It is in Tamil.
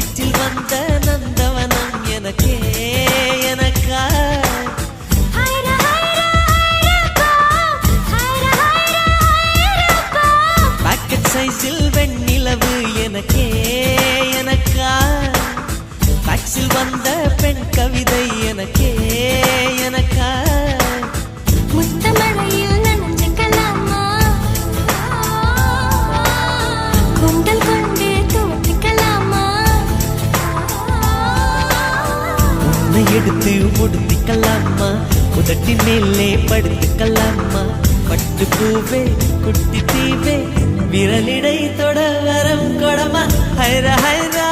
வயிற்றில் வந்த நந்தவனம் எனக்கே எனக்கா பாக்கெட் சைஸில் வெண்ணிலவு எனக்கே எனக்கா டாக்ஸில் வந்த பெண் கவிதை எனக்கே எனக்கா முத்தமழையில் நனைஞ்சுக்கலாமா குண்டல் கொண்டு தூத்திக்கலாமா உன்னை எடுத்து ஒடுத்திக்கலாமா உதட்டின் மேலே படுத்துக்கலாமா பட்டு பூவே குட்டி தீவே விரலிடை தொட வரம் கொடமா ஹைரா ஹைரா